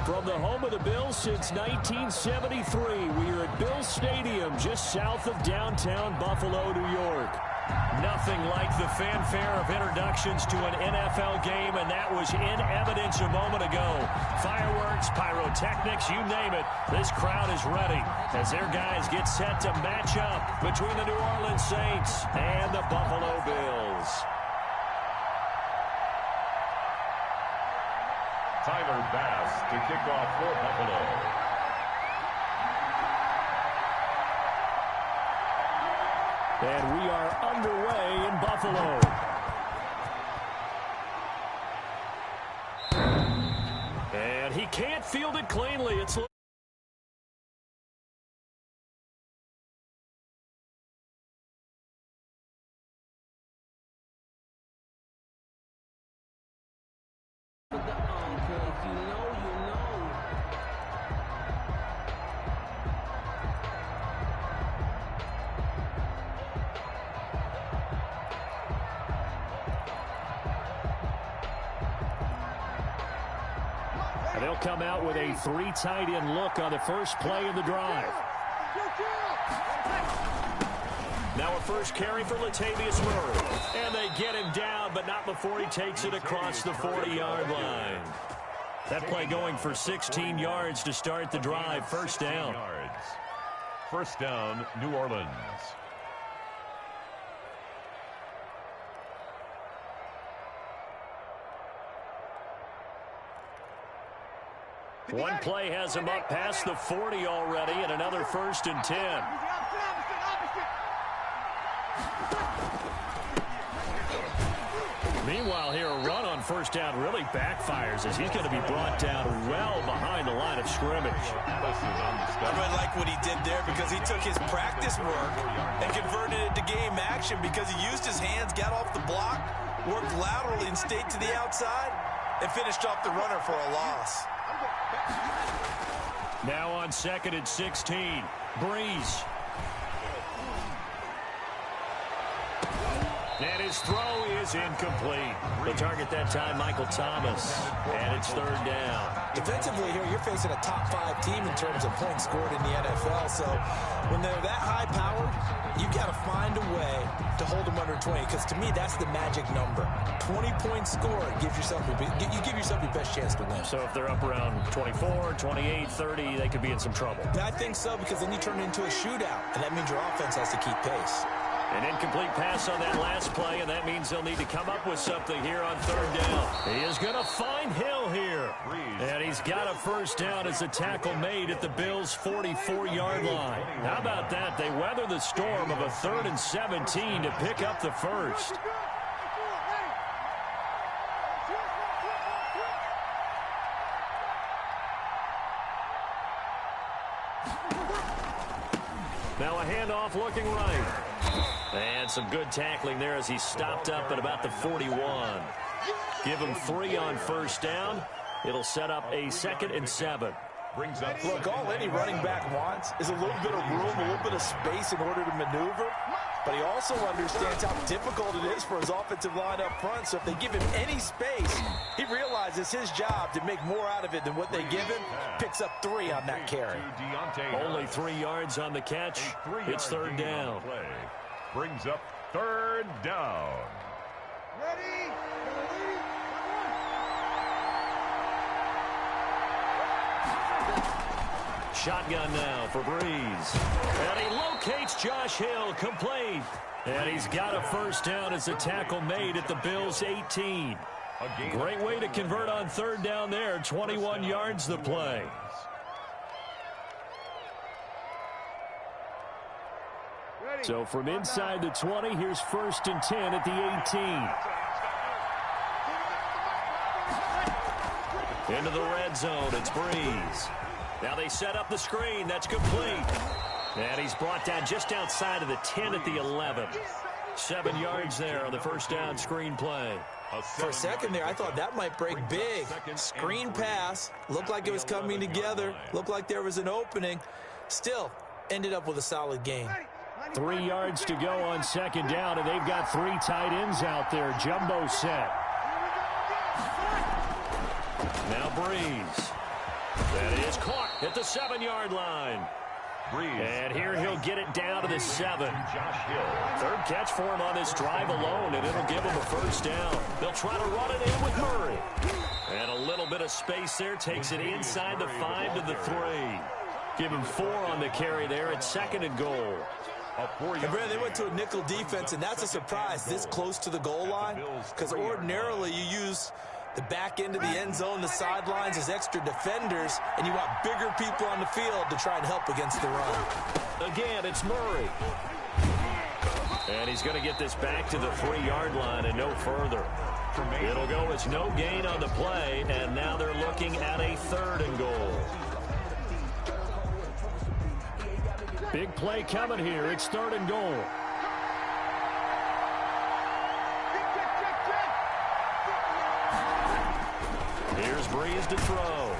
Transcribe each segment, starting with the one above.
From the home of the Bills since 1973, we are at Bills Stadium just south of downtown Buffalo, New York. Nothing like the fanfare of introductions to an NFL game, and that was in evidence a moment ago. Fireworks, pyrotechnics, you name it, this crowd is ready as their guys get set to match up between the New Orleans Saints and the Buffalo Bills. Tyler Bass to kick off for Buffalo. And we are underway in Buffalo. And he can't field it cleanly. It's they'll come out with a three tight end look on the first play of the drive. Now a first carry for Latavius Murray. And they get him down, but not before he takes it across the 40-yard line. That play going for 16 yards to start the drive. First down. First down, New Orleans. One play has him up past the 40 already, and another 1st and 10. Meanwhile here, a run on first down really backfires as he's going to be brought down well behind the line of scrimmage. I really like what he did there because he took his practice work and converted it to game action because he used his hands, got off the block, worked laterally and stayed to the outside, and finished off the runner for a loss. Now on 2nd and 16, Breeze. And his throw is incomplete. The target that time, Michael Thomas. And it's 3rd down. Defensively here, you're facing a top 5 team in terms of points scored in the NFL. So when they're that high powered, you got to find a way to hold them under 20. Because to me, that's the magic number. 20 points scored gives yourself you give yourself your best chance to win. So if they're up around 24, 28, 30, they could be in some trouble. I think so, because then you turn it into a shootout, and that means your offense has to keep pace. An incomplete pass on that last play, and that means they'll need to come up with something here on 3rd down. He is going to find Hill here. And he's got a first down as a tackle made at the Bills' 44-yard line. How about that? They weather the storm of a 3rd and 17 to pick up the first. Now a handoff looking right. And some good tackling there as he stopped up at about the 41. Give him 3 on first down. It'll set up a 2nd and 7. Look, all any running back wants is a little bit of room, a little bit of space in order to maneuver. But he also understands how difficult it is for his offensive line up front. So if they give him any space, he realizes his job to make more out of it than what they give him. Picks up 3 on that carry. Only 3 yards on the catch. It's 3rd down. Brings up 3rd down. Ready? Shotgun now for Breeze. And he locates Josh Hill, complete. And he's got a first down as a tackle made at the Bills' 18. Great way to convert on 3rd down there. 21 yards the play. So from inside the 20, here's 1st and 10 at the 18. Into the red zone, it's Breeze. Now they set up the screen, that's complete. And he's brought down just outside of the 10 at the 11. 7 yards there on the first down screen play. For a second there, I thought that might break big. Screen pass, looked like it was coming together, looked like there was an opening. Still, ended up with a solid gain. 3 yards to go on second down, and they've got 3 tight ends out there. Jumbo set. Now Breeze. That is caught at the 7-yard line. And here he'll get it down to the 7. Third catch for him on this drive alone, and it'll give him a first down. They'll try to run it in with Murray. And a little bit of space there, takes it inside the 5 to the 3. Give him 4 on the carry there at 2nd and goal. And Brad, they went to a nickel defense, and that's a surprise this close to the goal line, because ordinarily you use the back end of the end zone, the sidelines as extra defenders, and you want bigger people on the field to try and help against the run. Again, it's Murray. And he's going to get this back to the 3-yard line and no further. It'll go as no gain on the play, and now they're looking at a 3rd and goal. Big play coming here. It's 3rd and goal. Here's Breeze to throw.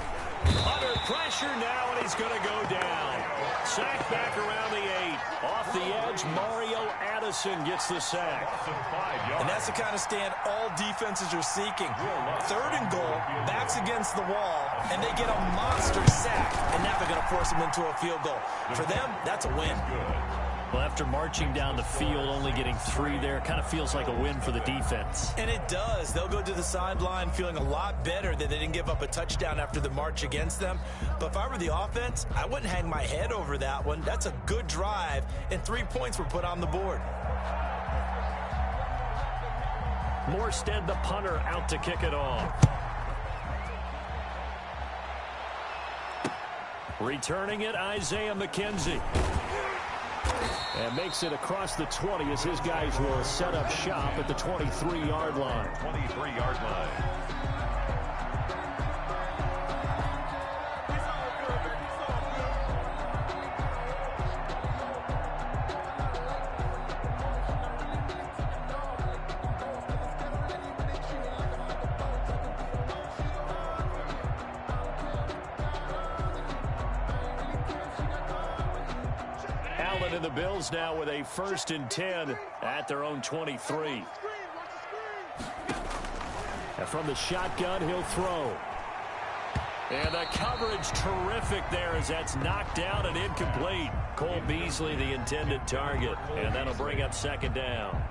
Under pressure now, and he's going to go down. Sack back around the 8. Off the edge, Mario Addison gets the sack. And that's the kind of stand all defenses are seeking. 3rd and goal, backs against the wall, and they get a monster sack. And now they're going to force them into a field goal. For them, that's a win. Well, after marching down the field, only getting 3 there, kind of feels like a win for the defense. And it does. They'll go to the sideline feeling a lot better that they didn't give up a touchdown after the march against them. But if I were the offense, I wouldn't hang my head over that one. That's a good drive, and 3 points were put on the board. Morstead, the punter, out to kick it off. Returning it, Isaiah McKenzie. And makes it across the 20 as his guys will set up shop at the 23-yard line. 23-yard line. And the Bills now with a 1st and 10 at their own 23. And from the shotgun, he'll throw. And the coverage terrific there as that's knocked down and incomplete. Cole Beasley, the intended target. And that'll bring up 2nd down.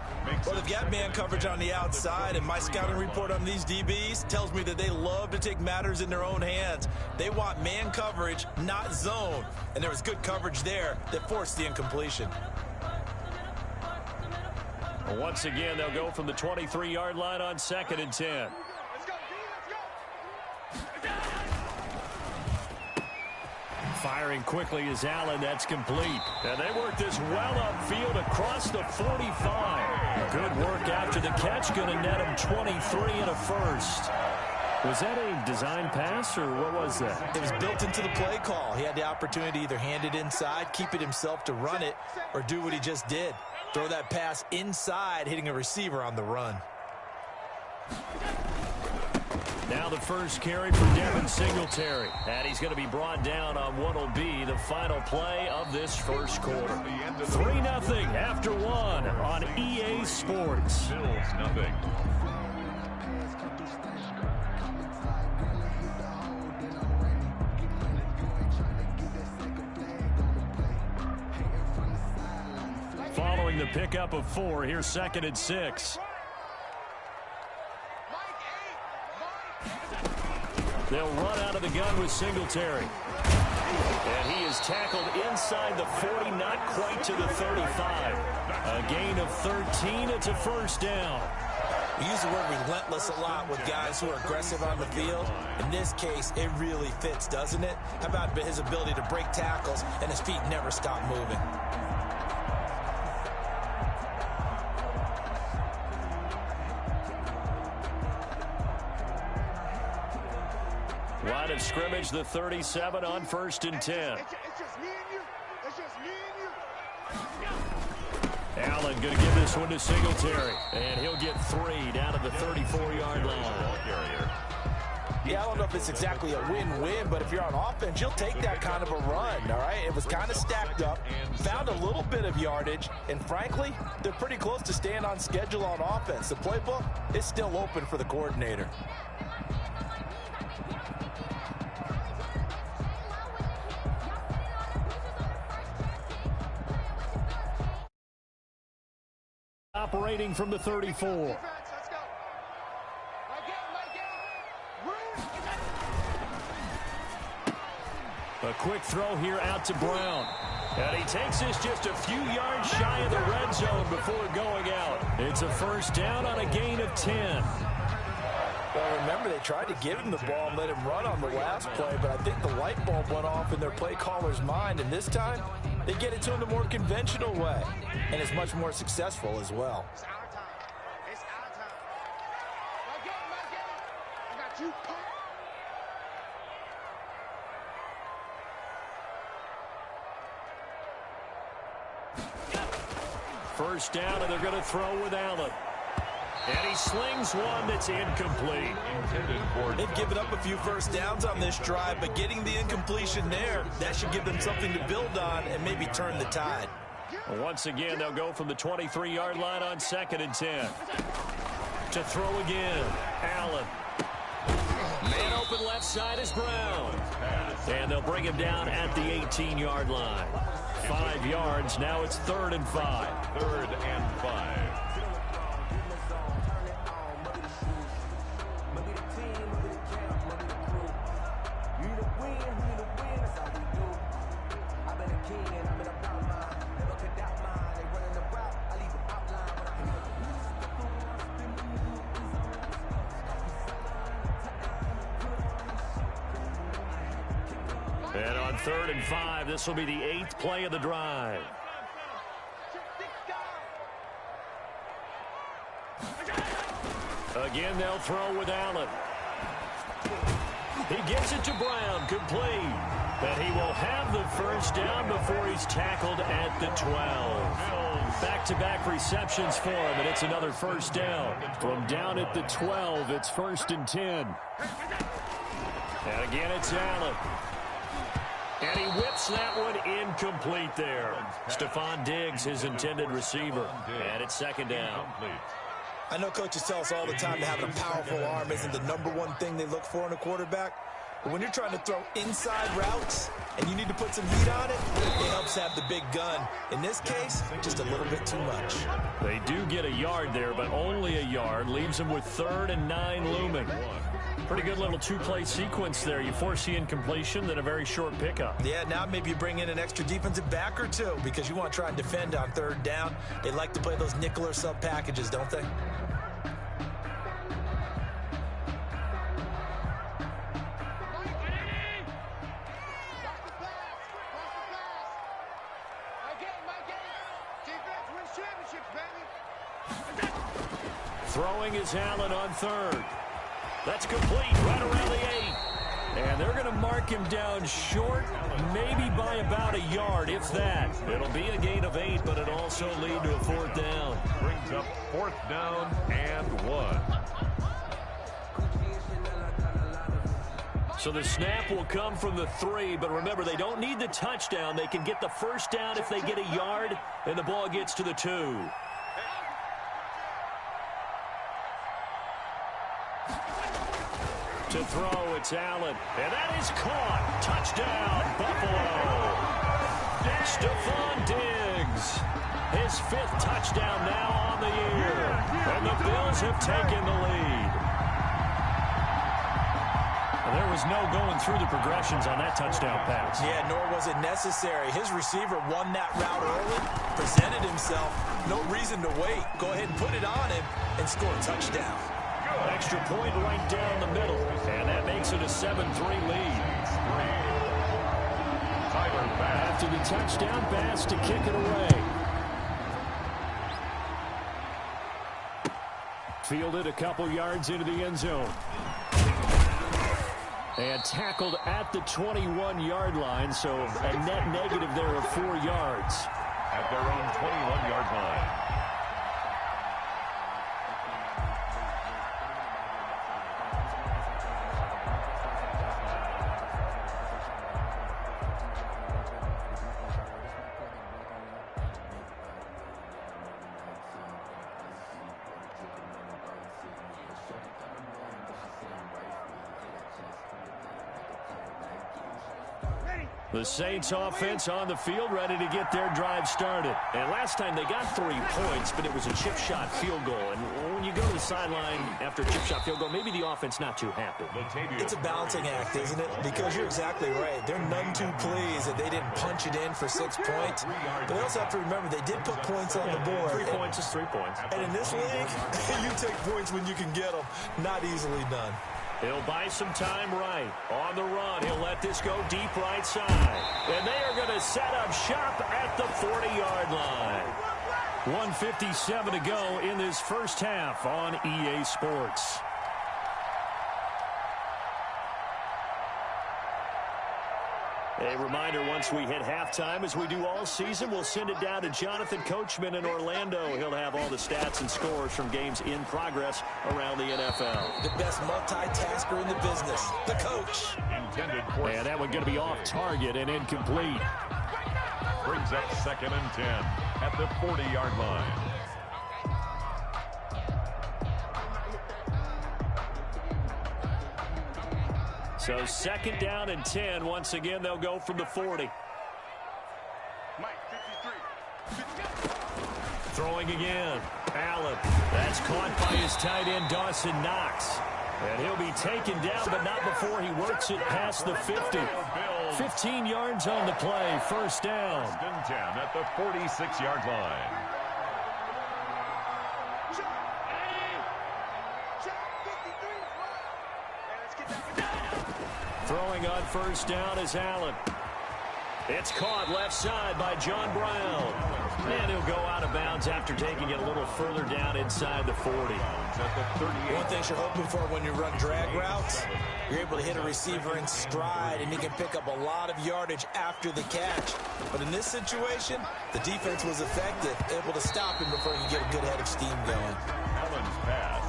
Well, they've got man coverage on the outside, and my scouting report on these DBs tells me that they love to take matters in their own hands. They want man coverage, not zone. And there was good coverage there that forced the incompletion. Well, once again, they'll go from the 23-yard line on 2nd and 10. Firing quickly is Allen. That's complete. And they work this well upfield across the 45. Good work after the catch. Going to net him 23 and a 1st. Was that a design pass, or what was that? It was built into the play call. He had the opportunity to either hand it inside, keep it himself to run it, or do what he just did. Throw that pass inside, hitting a receiver on the run. Now the first carry for Devin Singletary. And he's going to be brought down on what will be the final play of this first quarter. 3-0 after 1 on EA Sports. Bills nothing. Following the pickup of 4, here's 2nd and 6. They'll run out of the gun with Singletary. And he is tackled inside the 40, not quite to the 35. A gain of 13. It's a 1st down. We use the word relentless a lot with guys who are aggressive on the field. In this case, it really fits, doesn't it? How about his ability to break tackles and his feet never stop moving? Line of scrimmage, the 37 on 1st and 10. It's just me and you. It's just me and you. Allen going to give this one to Singletary. And he'll get 3 down to the 34-yard line. Yeah, I don't know if it's exactly a win-win, but if you're on offense, you'll take that kind of a run, all right? It was kind of stacked up, found a little bit of yardage, and frankly, they're pretty close to staying on schedule on offense. The playbook is still open for the coordinator. Operating from the 34. A quick throw here out to Brown. And he takes this just a few yards shy of the red zone before going out. It's a first down on a gain of 10. Well, remember, they tried to give him the ball and let him run on the last play, but I think the light bulb went off in their play caller's mind, and this time they get it to him the more conventional way, and it's much more successful as well. It's our time. It's our time. I got you. First down, and they're going to throw with Allen. And he slings one that's incomplete. They've given up a few first downs on this drive, but getting the incompletion there, that should give them something to build on and maybe turn the tide. Once again, they'll go from the 23-yard line on 2nd and 10. To throw again, Allen. Man open left side is Brown. And they'll bring him down at the 18-yard line. 5 yards, now it's 3rd and 5. 3rd and 5. And on 3rd and 5, this will be the 8th play of the drive. Again, they'll throw with Allen. He gets it to Brown, complete. But he will have the first down before he's tackled at the 12. Back-to-back receptions for him, and it's another first down. From down at the 12, it's 1st and 10. And again, it's Allen. And he whips that one incomplete there. Stephon Diggs, his intended receiver. And it's 2nd down. I know coaches tell us all the time that having a powerful arm isn't the #1 thing they look for in a quarterback. But when you're trying to throw inside routes and you need to put some heat on it, it helps have the big gun. In this case, just a little bit too much. They do get a yard there, but only a yard. Leaves them with 3rd and 9 looming. Pretty good little 2-play sequence there. You force the incompletion, then a very short pickup. Yeah, now maybe you bring in an extra defensive back or two because you want to try and defend on 3rd down. They like to play those nickel or sub packages, don't they? Throwing is Allen on 3rd. That's complete right around the 8. And they're going to mark him down short, maybe by about a yard, if that. It'll be a gain of 8, but it'll also lead to a 4th down. Brings up 4th down and 1. So the snap will come from the 3, but remember, they don't need the touchdown. They can get the first down if they get a yard, and the ball gets to the 2. To throw, it's Allen. And that is caught. Touchdown, Buffalo. Stephon Diggs. His 5th touchdown now on the year. And the Bills have taken the lead. Well, there was no going through the progressions on that touchdown pass. Yeah, nor was it necessary. His receiver won that route early, presented himself. No reason to wait. Go ahead and put it on him and score a touchdown. Extra point right down the middle, and that makes it a 7-3 lead. After the touchdown pass to kick it away. Fielded a couple yards into the end zone. And tackled at the 21-yard line, so a net negative there of 4 yards. At their own 21-yard line. The Saints offense on the field, ready to get their drive started. And last time they got 3 points, but it was a chip shot field goal. And when you go to the sideline after a chip shot field goal, maybe the offense not too happy. It's a balancing act, isn't it? Because you're exactly right. They're none too pleased that they didn't punch it in for 6 points. But they also have to remember they did put points on the board. 3 points is 3 points. And in this league, you take points when you can get them. Not easily done. He'll buy some time right. On the run, he'll let this go deep right side. And they are going to set up shop at the 40-yard line. 1:57 to go in this first half on EA Sports. A reminder, once we hit halftime, as we do all season, we'll send it down to Jonathan Coachman in Orlando. He'll have all the stats and scores from games in progress around the NFL. The best multitasker in the business, the coach. And that one going to be off target and incomplete. Brings up 2nd and 10 at the 40-yard line. So 2nd down and 10. Once again, they'll go from the 40. Throwing again. Allen. That's caught by his tight end, Dawson Knox. And he'll be taken down, but not before he works it past the 50. 15 yards on the play. First down. 1st and 10 at the 46-yard line. Throwing on first down is Allen. It's caught left side by John Brown. And he'll go out of bounds after taking it a little further down inside the 40. One thing you're hoping for when you run drag routes, you're able to hit a receiver in stride, and he can pick up a lot of yardage after the catch. But in this situation, the defense was effective, able to stop him before he could get a good head of steam going.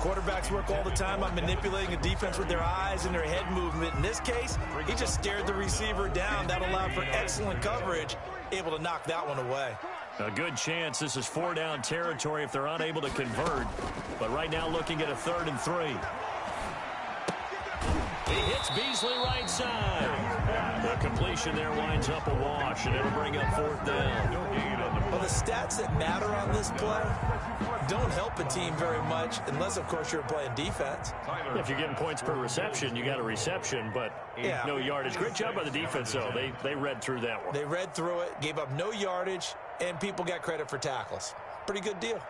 Quarterbacks work all the time on manipulating a defense with their eyes and their head movement. In this case, he just stared the receiver down. That allowed for excellent coverage, able to knock that one away. A good chance this is 4-down territory if they're unable to convert. But right now looking at a 3rd and 3. He hits Beasley right side. The completion there winds up a wash, and it'll bring up 4th down. Well, the stats that matter on this play don't help a team very much unless, of course, you're playing defense. If you're getting points per reception, you got a reception, but no yardage. Great job by the defense, though. They read through that one. They read through it, gave up no yardage, and people got credit for tackles. Pretty good deal.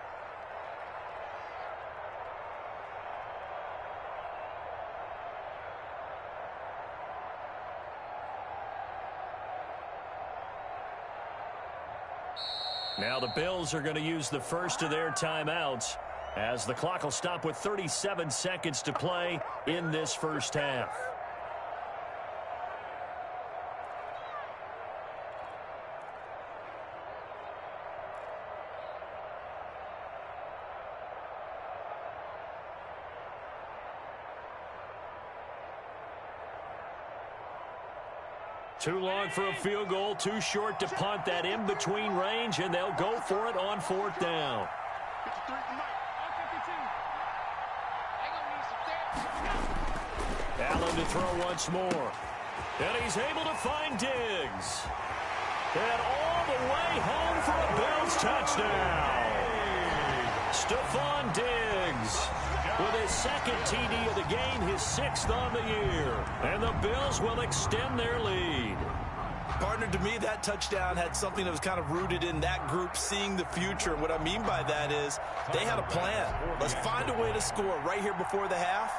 Now the Bills are going to use the first of their timeouts as the clock will stop with 37 seconds to play in this first half. Too long for a field goal, too short to punt. That in-between range, and they'll go for it on 4th down. Allen to throw once more. And he's able to find Diggs. And all the way home for a Bills touchdown. Stephon Diggs with his 2nd TD of the game, his 6th on the year. And the Bills will extend their lead. Partner, to me, that touchdown had something that was kind of rooted in that group seeing the future. What I mean by that is they had a plan. Let's find a way to score right here before the half.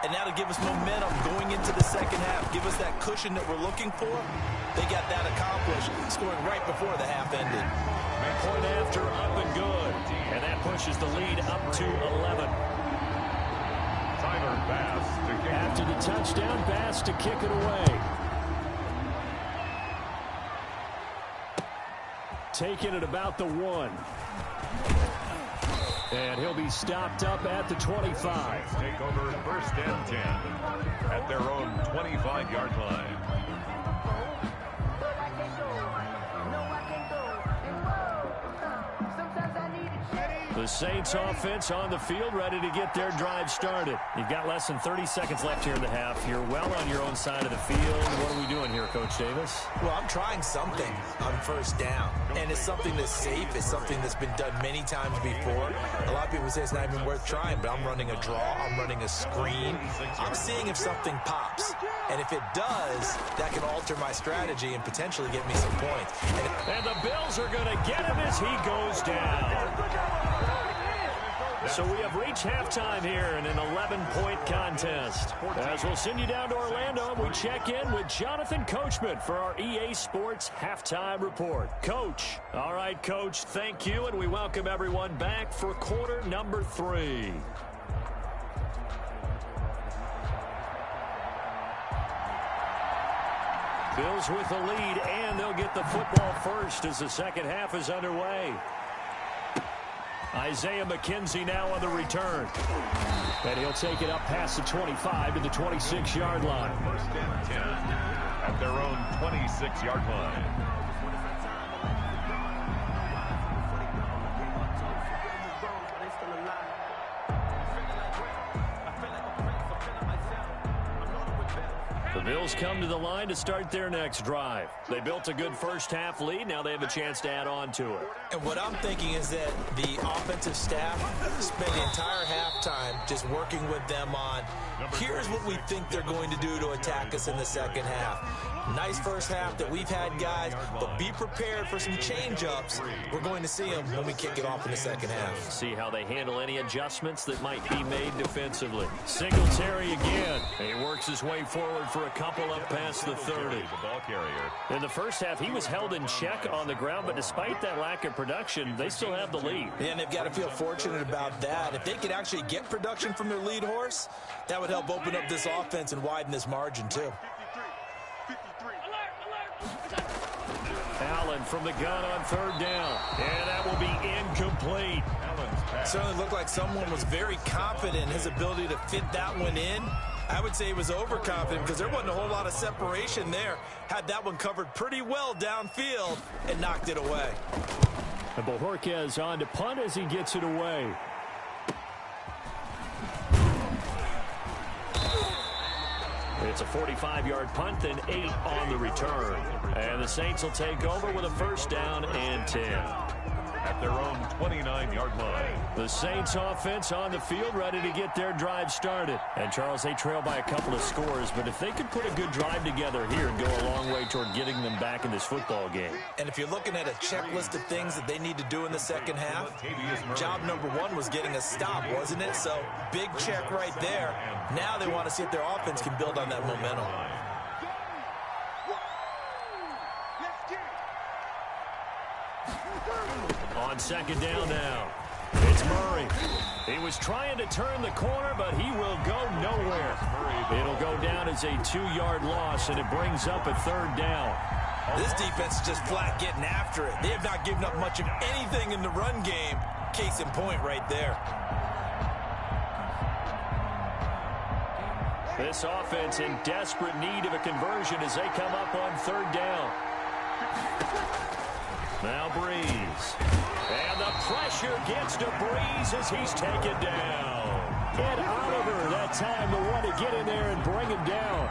And that'll give us momentum going into the second half. Give us that cushion that we're looking for. They got that accomplished, scoring right before the half ended. Point after, up and good. And that pushes the lead up to 11. After the touchdown, Bass to kick it away. Taking it about the 1. And he'll be stopped up at the 25. Take over 1st and 10 at their own 25-yard line. The The Saints offense on the field, ready to get their drive started. You've got less than 30 seconds left here in the half. You're well on your own side of the field. What are we doing here, Coach Davis? Well, I'm trying something on first down, and it's something that's safe. It's something that's been done many times before. A lot of people say it's not even worth trying, but I'm running a draw. I'm running a screen. I'm seeing if something pops, and if it does, that can alter my strategy and potentially get me some points. And the Bills are going to get him as he goes down. So we have reached halftime here in an 11-point contest. As we'll send you down to Orlando, we check in with Jonathan Coachman for our EA Sports Halftime Report. Coach. All right, Coach, thank you, and we welcome everyone back for quarter number 3. Bills with the lead, and they'll get the football first as the second half is underway. Isaiah McKenzie now on the return. And he'll take it up past the 25 to the 26-yard line. First and 10 at their own 26-yard line. The Bills come to the line to start their next drive. They built a good first-half lead. Now they have a chance to add on to it. And what I'm thinking is that the offensive staff spend the entire halftime just working with them on, here's what we think they're going to do to attack us in the second half. Nice first half that we've had, guys, but be prepared for some change-ups. We're going to see them when we kick it off in the second half. See how they handle any adjustments that might be made defensively. Singletary again. He works his way forward for a couple up past the 30. The ball carrier. In the first half, he was held in check on the ground, but despite that lack of production, they still have the lead. And they've got to feel fortunate about that. If they could actually get production from their lead horse, that would help open up this offense and widen this margin, too. Allen from the gun on third down. And that will be incomplete. Certainly looked like someone was very confident in his ability to fit that one in. I would say he was overconfident because there wasn't a whole lot of separation there. Had that one covered pretty well downfield and knocked it away. And Bojorquez on to punt as he gets it away. It's a 45-yard punt, then 8 on the return. And the Saints will take over with a first down and 10. At their own 29-yard line. The Saints offense on the field ready to get their drive started. And, Charles, they trail by a couple of scores, but if they could put a good drive together here and go a long way toward getting them back in this football game. And if you're looking at a checklist of things that they need to do in the second half, job number 1 was getting a stop, wasn't it? So, big check right there. Now they want to see if their offense can build on that momentum. On second down now, it's Murray. He was trying to turn the corner, but he will go nowhere. It'll go down as a 2-yard loss, and it brings up a third down. This defense is just flat getting after it. They have not given up much of anything in the run game. Case in point right there. This offense in desperate need of a conversion as they come up on third down. Now Breeze. And the pressure gets to Breeze as he's taken down. And Oliver that time the one to get in there and bring him down.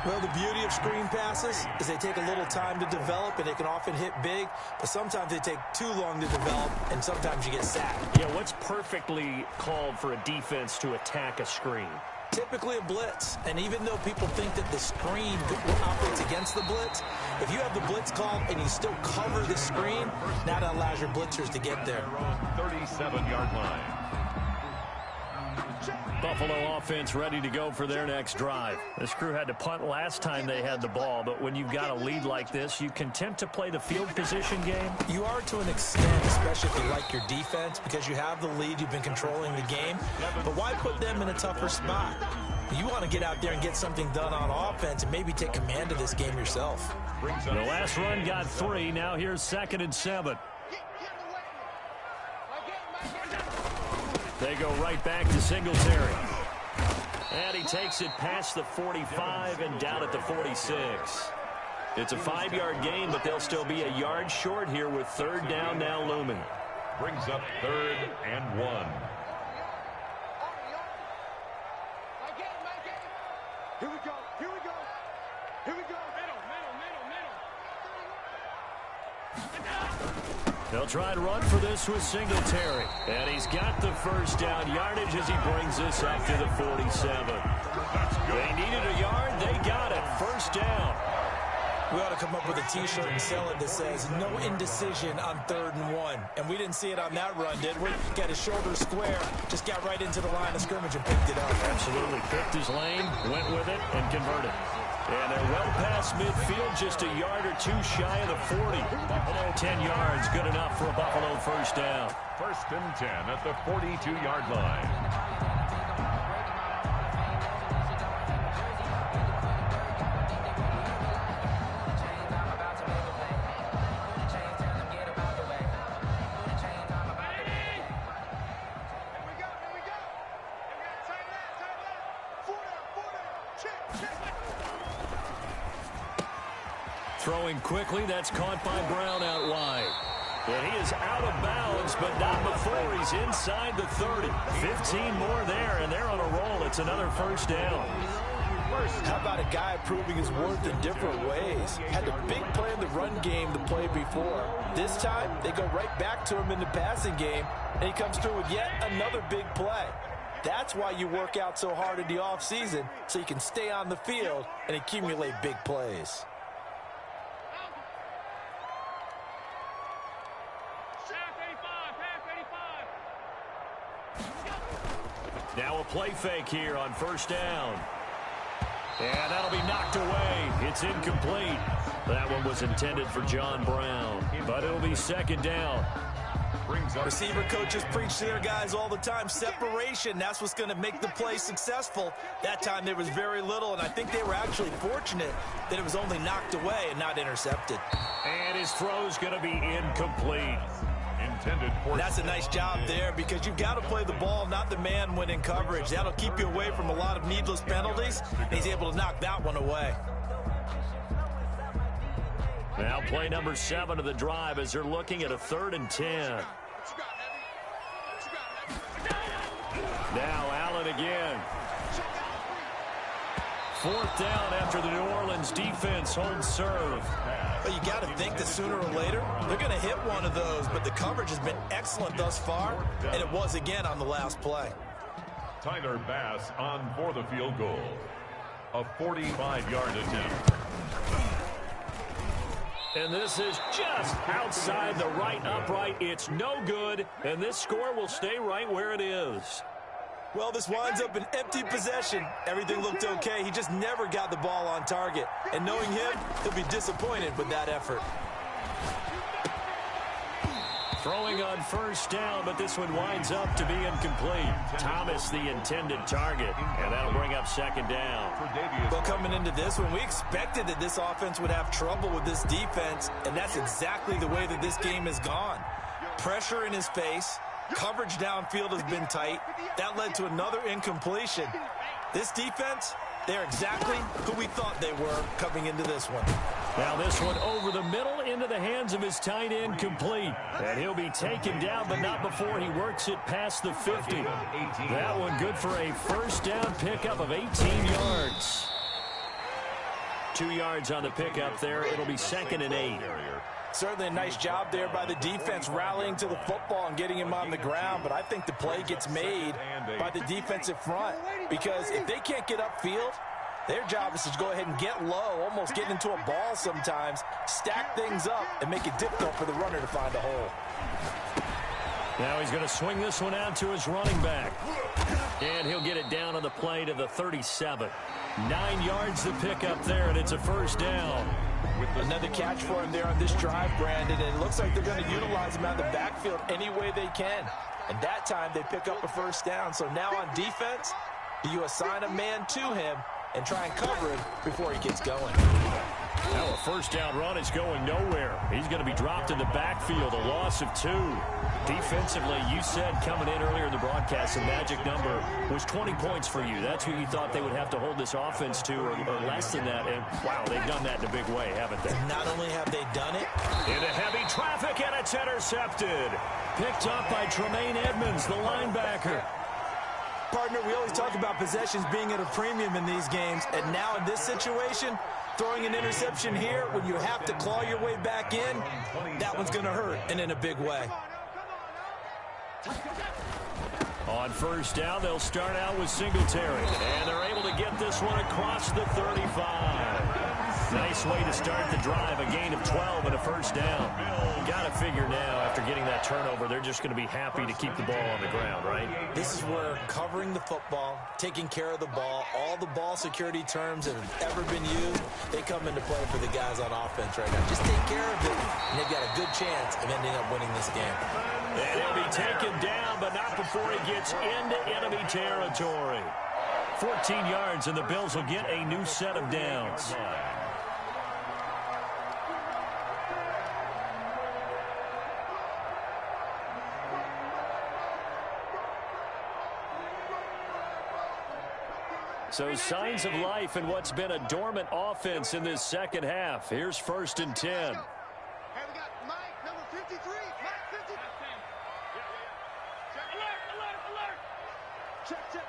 Well, the beauty of screen passes is they take a little time to develop, and they can often hit big, but sometimes they take too long to develop, and sometimes you get sacked. Yeah, what's perfectly called for a defense to attack a screen? Typically a blitz, and even though people think that the screen operates against the blitz, if you have the blitz called and you still cover the screen, now that allows your blitzers to get there. 37-yard line. Buffalo offense ready to go for their next drive. This crew had to punt last time they had the ball, but when you've got a lead like this, you content to play the field position game? You are to an extent, especially if you like your defense, because you have the lead, you've been controlling the game. But why put them in a tougher spot? You want to get out there and get something done on offense and maybe take command of this game yourself. The last run got 3. Now here's 2nd and 7. They go right back to Singletary. And he takes it past the 45 and down at the 46. It's a 5-yard gain, but they'll still be a yard short here with third down now looming. Brings up 3rd and 1. Here we go. Here we go. Here we go. Middle. They'll try and run for this with Singletary. And he's got the first down yardage as he brings this up to the 47. They needed a yard. They got it. First down. We ought to come up with a T-shirt and sell it that says, no indecision on 3rd and 1. And we didn't see it on that run, did we? Got his shoulder square, just got right into the line of scrimmage and picked it up. Absolutely. Picked his lane, went with it, and converted. And they're well past midfield, just a yard or two shy of the 40. 10 yards, good enough for a Buffalo first down. 1st and 10 at the 42-yard line. Throwing quickly, that's caught by Brown out wide. And he is out of bounds, but not before he's inside the 30. 15 more there, and they're on a roll. It's another first down. How about a guy proving his worth in different ways? Had a big play in the run game the play before. This time, they go right back to him in the passing game, and he comes through with yet another big play. That's why you work out so hard in the offseason, so you can stay on the field and accumulate big plays. Now a play fake here on first down. And that'll be knocked away. It's incomplete. That one was intended for John Brown, but it'll be second down. Receiver coaches preach to their guys all the time. Separation, that's what's going to make the play successful. That time there was very little, and I think they were actually fortunate that it was only knocked away and not intercepted. And his throw's going to be incomplete. That's a nice job there because you've got to play the ball, not the man when in coverage. That'll keep you away from a lot of needless penalties, and he's able to knock that one away. Now play number 7 of the drive as they're looking at a 3rd and 10. Now Allen again. 4th down after the New Orleans defense holds serve. Well, you got to think that sooner or later they're going to hit one of those, but the coverage has been excellent thus far, and it was again on the last play. Tyler Bass on for the field goal. A 45-yard attempt. And this is just outside the right upright. It's no good, and this score will stay right where it is. Well, this winds up an empty possession. Everything looked okay. He just never got the ball on target. And knowing him, he'll be disappointed with that effort. Throwing on first down, but this one winds up to be incomplete. Thomas, the intended target, and that'll bring up second down. Well, coming into this one, we expected that this offense would have trouble with this defense, and that's exactly the way that this game has gone. Pressure in his face. Coverage downfield has been tight. That led to another incompletion. This defense, they're exactly who we thought they were coming into this one. Now this one over the middle into the hands of his tight end, complete. And he'll be taken down, but not before he works it past the 50. That one good for a first down pickup of 18 yards. 2 yards on the pickup there. It'll be 2nd and 8. Certainly a nice job there by the defense rallying to the football and getting him on the ground, but I think the play gets made by the defensive front because if they can't get upfield, their job is to go ahead and get low, almost get into a ball sometimes, stack things up, and make it difficult for the runner to find a hole. Now he's going to swing this one out to his running back. And he'll get it down on the play to the 37. 9 yards to pick up there, and it's a first down. Another catch for him there on this drive, Brandon, and it looks like they're going to utilize him out of the backfield any way they can. And that time they pick up a first down. So now on defense, do you assign a man to him, and try and cover him before he gets going. Now a first down run is going nowhere. He's going to be dropped in the backfield, a loss of 2. Defensively, you said coming in earlier in the broadcast, the magic number was 20 points for you. That's what you thought they would have to hold this offense to, or less than that. And, wow, they've done that in a big way, haven't they? Not only have they done it. Into heavy traffic, and it's intercepted. Picked up by Tremaine Edmonds, the linebacker. Partner, we always talk about possessions being at a premium in these games, and now in this situation, throwing an interception here when you have to claw your way back in, that one's going to hurt, and in a big way. On first down, they'll start out with Singletary, and they're able to get this one across the 35. Nice way to start the drive, a gain of 12 and a first down. Got to figure now, after getting that turnover, they're just going to be happy to keep the ball on the ground, right? This is where covering the football, taking care of the ball, all the ball security terms that have ever been used, they come into play for the guys on offense right now. Just take care of it, and they've got a good chance of ending up winning this game. And he'll be taken down, but not before he gets into enemy territory. 14 yards, and the Bills will get a new set of downs. So signs of life in what's been a dormant offense in this second half. Here's 1st and 10. Hey, we got Mike, number 53. Mike, 50. Check, alert. Check.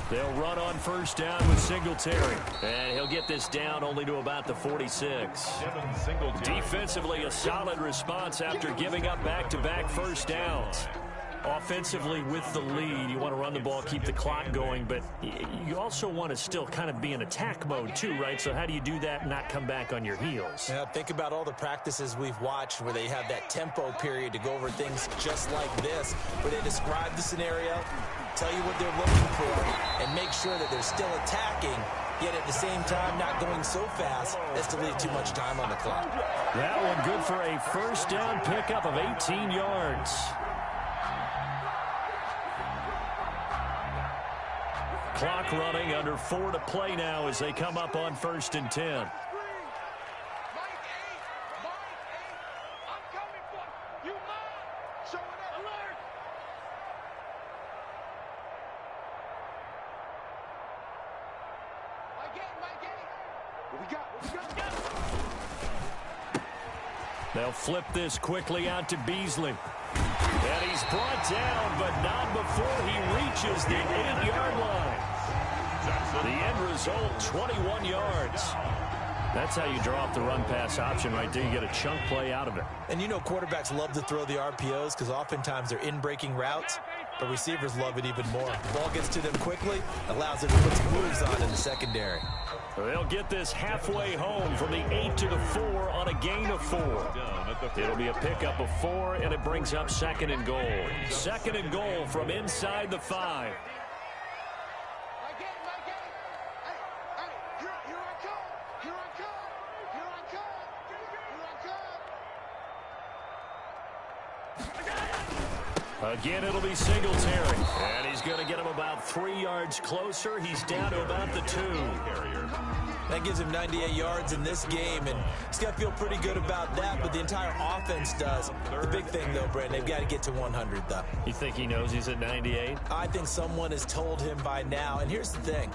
They'll run on first down with Singletary. And he'll get this down only to about the 46. Defensively, a solid response after giving up back-to-back first downs. Offensively, with the lead, you want to run the ball, keep the clock going, but you also want to still kind of be in attack mode too, right? So how do you do that and not come back on your heels? Yeah, think about all the practices we've watched where they have that tempo period to go over things just like this, where they describe the scenario, tell you what they're looking for, and make sure that they're still attacking, yet at the same time not going so fast as to leave too much time on the clock. That one good for a first down pickup of 18 yards. Clock running, under 4 to play now as they come up on 1st and 10. They'll flip this quickly out to Beasley. And he's brought down, but not before he reaches the 8-yard line. The end result, 21 yards. That's how you draw up the run-pass option right there. You get a chunk play out of it. And you know quarterbacks love to throw the RPOs because oftentimes they're in-breaking routes, but receivers love it even more. Ball gets to them quickly, allows them to put some moves on in the secondary. They'll get this halfway home from the 8 to the 4 on a gain of 4. It'll be a pickup of 4, and it brings up 2nd and goal. 2nd and goal from inside the 5. Again, it'll be Singletary. And he's going to get him about 3 yards closer. He's down to about the 2. That gives him 98 yards in this game, and he's got to feel pretty good about that, but the entire offense does. The big thing, though, Brent, they've got to get to 100, though. You think he knows he's at 98? I think someone has told him by now, and here's the thing.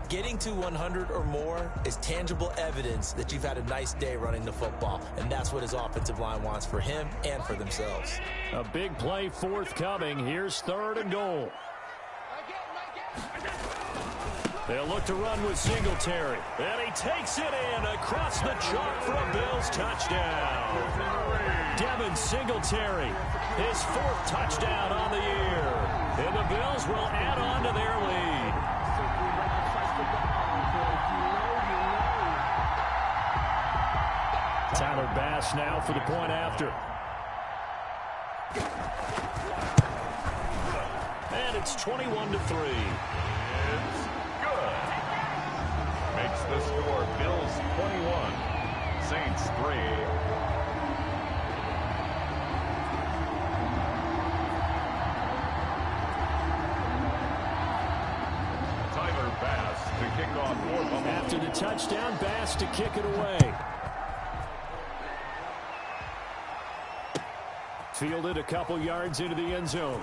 Getting to 100 or more is tangible evidence that you've had a nice day running the football, and that's what his offensive line wants for him and for themselves. A big play forthcoming. Here's 3rd and goal. They'll look to run with Singletary. And he takes it in across the chalk for a Bills touchdown. Devin Singletary, his 4th touchdown on the year. And the Bills will add on to their lead. Tyler Bass now for the point after. And it's 21 to 3. It's good. Makes the score Bills 21, Saints 3. kickoff for Buffalo. After the touchdown, Bass to kick it away. Fielded a couple yards into the end zone.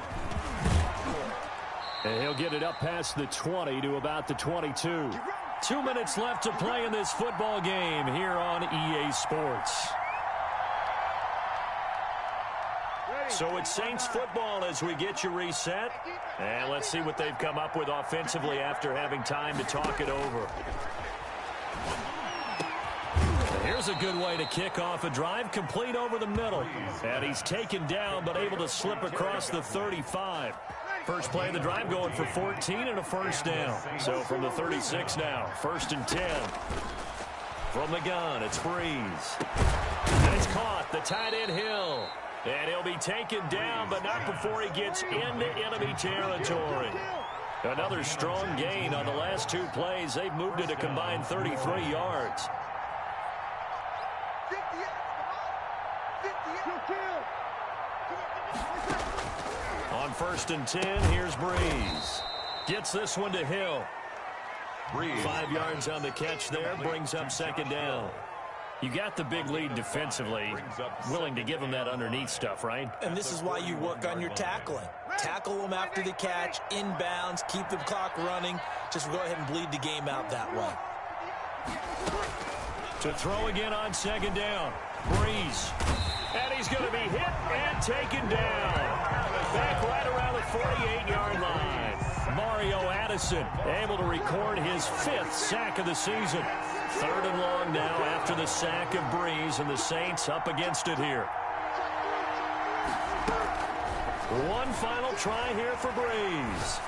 And he'll get it up past the 20 to about the 22. 2 minutes left to play in this football game here on EA Sports. So it's Saints football as we get you reset. And let's see what they've come up with offensively after having time to talk it over. Here's a good way to kick off a drive, complete over the middle. And he's taken down, but able to slip across the 35. First play of the drive going for 14 and a first down. So from the 36 now, 1st and 10. From the gun, it's Breeze. And it's caught, the tight end Hill. And he'll be taken down, but not before he gets into enemy territory. Another strong gain on the last 2 plays. They've moved it a combined 33 yards. On 1st and 10, here's Breeze. Gets this one to Hill. Breeze. 5 yards on the catch there, brings up 2nd down. You got the big lead defensively, willing to give them that underneath stuff, right? And this is why you work on your tackling. Tackle them after the catch, inbounds, keep the clock running. Just go ahead and bleed the game out that way. To throw again on 2nd down. Breeze. And he's going to be hit and taken down. Back right around the 48-yard line. Mario Addison able to record his 5th sack of the season. 3rd and long now after the sack of Breeze, and the Saints up against it here. One final try here for Breeze.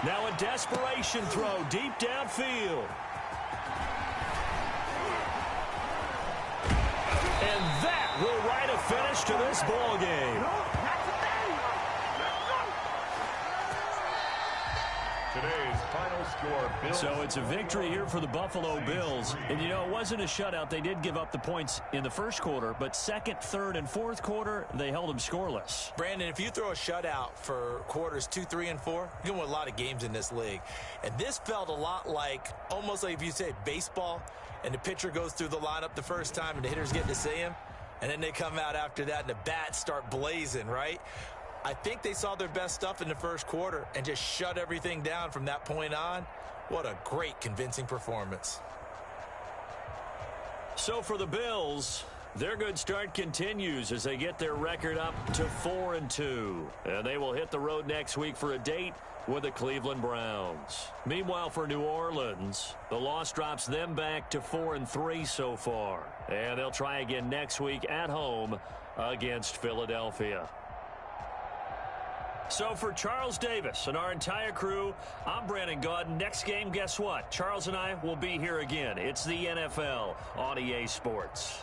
Now a desperation throw deep downfield. And that will write a finish to this ball game. Today's final score, Bills. So it's a victory here for the Buffalo Bills. And, you know, it wasn't a shutout. They did give up the points in the first quarter, but 2nd, 3rd, and 4th quarter, they held them scoreless. Brandon, if you throw a shutout for quarters 2, 3, and 4, you're going to win a lot of games in this league. And this felt a lot like, almost like if you say baseball, and the pitcher goes through the lineup the first time and the hitters get to see him, and then they come out after that and the bats start blazing, right? I think they saw their best stuff in the first quarter and just shut everything down from that point on. What a great, convincing performance. So for the Bills, their good start continues as they get their record up to 4-2. And they will hit the road next week for a date with the Cleveland Browns. Meanwhile, for New Orleans, the loss drops them back to 4-3 so far. And they'll try again next week at home against Philadelphia. So for Charles Davis and our entire crew, I'm Brandon Gaudin. Next game, guess what? Charles and I will be here again. It's the NFL on EA Sports.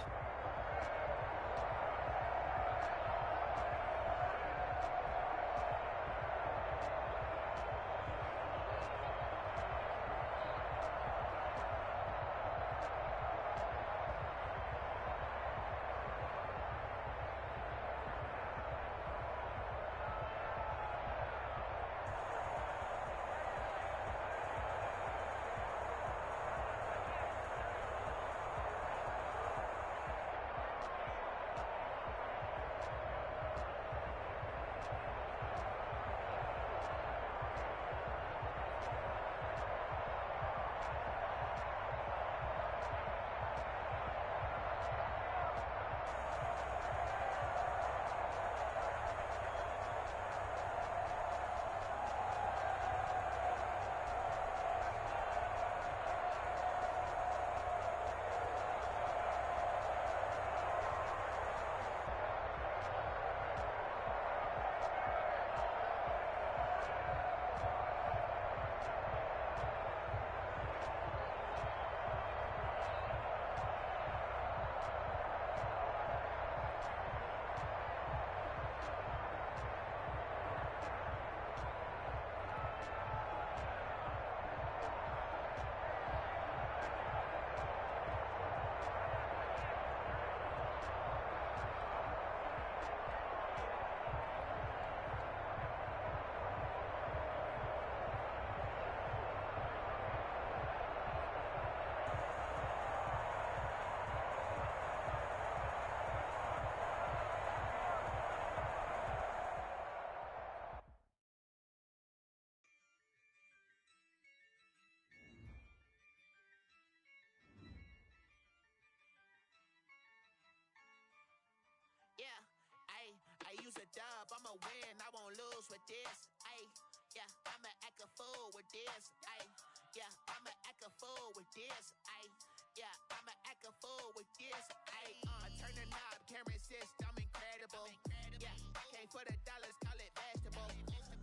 lose with this. Ayy, yeah, I'ma act a fool with this. Ayy, yeah, I'ma act a fool with this. Ayy, yeah, I'ma act a fool with this. Ayy, turn the knob, camera assist, I'm incredible. Yeah, came for the dollars, call it vegetable.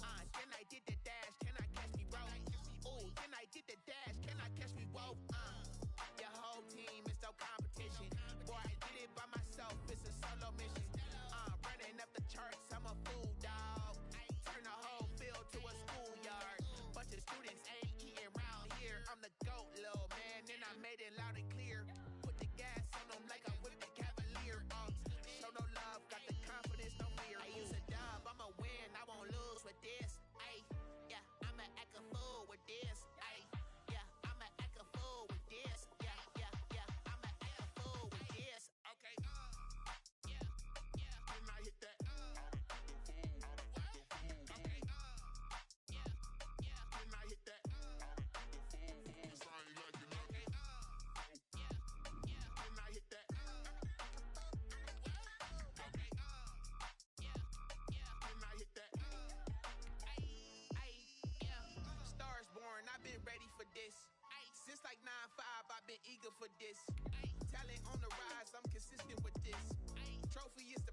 Then I did the dash, can I catch me, bro? Ooh, then I did the dash, can I catch me, whoa? Your whole team is no competition. Boy, I did it by myself, it's a solo mission. Running up the charts, I'm a fool, dog. Turn the whole field to a schoolyard. Bunch of students ain't eating round here. I'm the GOAT, little man, and I made it loud and clear. Put the gas on them like I whipped the Cavalier. Show no love, got the confidence, no fear. I use a dub, I'ma win, I won't lose with this. Ay, yeah, I'ma act a fool with this. Ay, yeah, I'ma act a fool with this. Yeah, yeah, yeah, I'ma act a fool with this. Okay, yeah, yeah, when I hit that. Okay, yeah, yeah, when I hit that. Okay, yeah, yeah, when I hit that. Okay, yeah, yeah, when I hit that. Yeah, stars born, I've been ready for this. Since like 9-5, I've been eager for this. Talent on the rise, I'm consistent with this. Trophy is